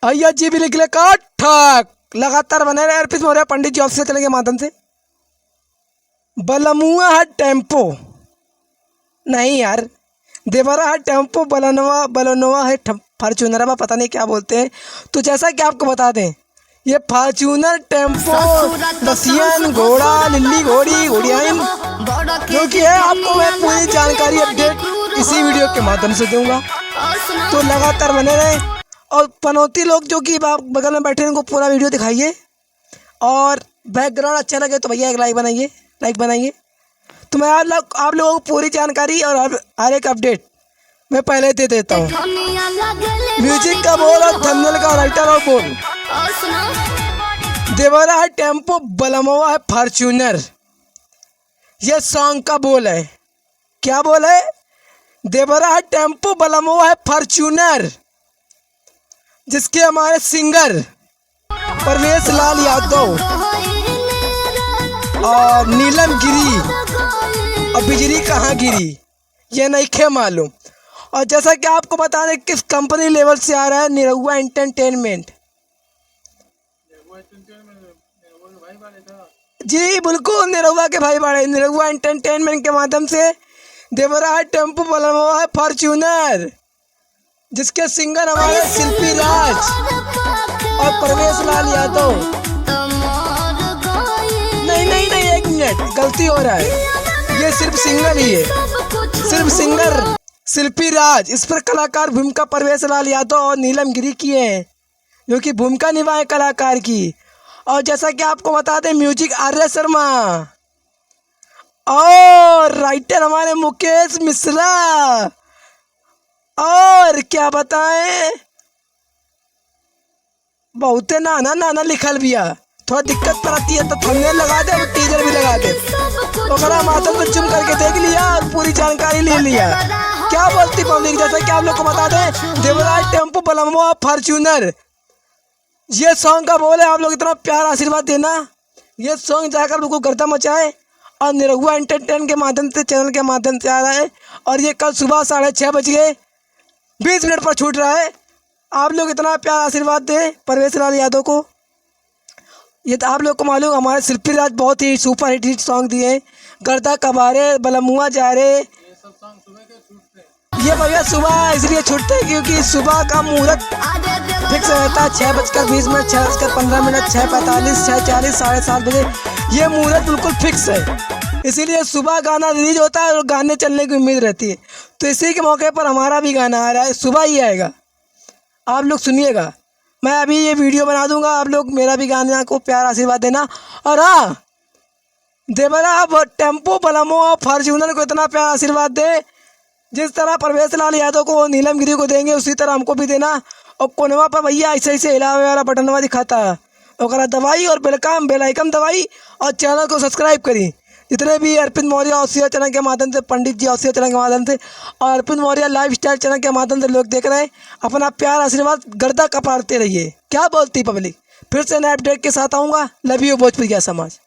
भैया जी भी निकले का ठक। लगातार बने रहे अर्पित मौर्य पंडित जी ऑफिस चले के माध्यम से। बलमुआ है टेम्पो नहीं यार, देवरा है टेम्पो, बलनोवा है फॉर्च्यूनर, पता नहीं क्या बोलते हैं। तो जैसा कि आपको बता दें, ये फॉर्च्यूनर, टेम्पो, रसियन, घोड़ा, लिल्ली घोड़ी, घोड़ियाइन जो कि है, आपको मैं पूरी जानकारी अपडेट इसी वीडियो के माध्यम से दूंगा। तो लगातार बने रहे। और पनौती लोग जो कि आप बगल में बैठे हैं उनको पूरा वीडियो दिखाइए, और बैकग्राउंड अच्छा लगे तो भैया एक लाइक बनाइए। तो मैं आप लोगों को पूरी जानकारी और हर एक अपडेट मैं पहले दे देता हूँ। म्यूजिक का बोल और थंबनेल का राइटर और बोल। देवरा है टेम्पो, बलमुआ है फॉर्च्यूनर, ये सॉन्ग का बोल है। क्या बोल है? देवरा है टेम्पो, बलमुआ है फॉर्च्यूनर, जिसके हमारे सिंगर परवेश लाल यादव और नीलम गिरी और बिजली कहाँ गिरी ये नहीं खे मालूम। और जैसा कि आपको बता दें किस कंपनी लेवल से आ रहा है, निरहुआ एंटरटेनमेंट। जी बिल्कुल, निरहुआ के भाई बड़े, निरहुआ एंटरटेनमेंट के माध्यम से देवरा है टेम्पो, बलमुआ है फॉर्च्यूनर, जिसके सिंगर हमारे शिल्पी राज और परवेश लाल यादव। नहीं, एक मिनट, गलती हो रहा है, ये सिर्फ सिंगर ही है, सिर्फ सिंगर शिल्पी राज। इस पर कलाकार भूमिका परवेश लाल यादव और नीलम गिरी किए हैं, जो कि भूमिका निभाए कलाकार की। और जैसा कि आपको बता दें, म्यूजिक आर्य शर्मा और राइटर हमारे मुकेश मिश्रा। और क्या बताएं, बहुत नाना लिखल भी है, थोड़ा दिक्कत पर आती है तो थंबनेल लगा दे और टीजर भी लगा दे। ओकरा माध्यम से चुम करके देख लिया और पूरी जानकारी ले लिया। क्या बोलती पब्लिक? जैसा कि आप लोग को बता दें, देवरा है टेम्पो, बलमुआ फॉर्च्यूनर, ये सॉन्ग का बोल है। आप लोग इतना प्यार आशीर्वाद देना, ये सॉन्ग जाकर लोगों को गर्दा मचाए। और निरहुआ एंटरटेन के माध्यम से, चैनल के माध्यम से आ रहा है, और ये कल सुबह 6:20 पर छूट रहा है। आप लोग इतना प्यार आशीर्वाद दें परवेश लाल यादव को। ये तो आप लोग को मालूम, हमारे शिल्पी राज बहुत ही सुपर हिट सॉन्ग दिए, गर्दा कबारे, बलमुआ जा रे, ये भैया सुबह इसलिए छूटते हैं क्योंकि सुबह का मुहूर्त फिक्स रहता है 6:20, 6:15, 6:45, 6:40, 7:30 बजे, ये मुहूर्त बिल्कुल फिक्स है। इसीलिए सुबह गाना रिलीज होता है और गाने चलने की उम्मीद रहती है। तो इसी के मौके पर हमारा भी गाना आ रहा है, सुबह ही आएगा, आप लोग सुनिएगा। मैं अभी ये वीडियो बना दूंगा, आप लोग मेरा भी गाना को प्यार आशीर्वाद देना। और हाँ, देवरा टेम्पो, बलमुआ फॉर्च्यूनर को इतना प्यार आशीर्वाद दे, जिस तरह परवेश लाल यादव को, नीलम गिरी को देंगे, उसी तरह हमको भी देना। और कोनवा पर भैया ऐसे हिलावे वाला बटनवा दिखाता है, और दवाई और बेल आइकन दवाई, और चैनल को सब्सक्राइब करी। जितने भी अर्पित मौर्य ऑफिशियल चैनल के माध्यम से, पंडित जी ऑफिशियल चैनल के माध्यम से, और अर्पित मौर्य लाइफ स्टाइल चैनल के माध्यम से लोग देख रहे हैं, अपना प्यार आशीर्वाद गर्दा कपाड़ते रहिए। क्या बोलती पब्लिक? फिर से नए अपडेट के साथ आऊँगा। लव यू भोजपुरिया समाज।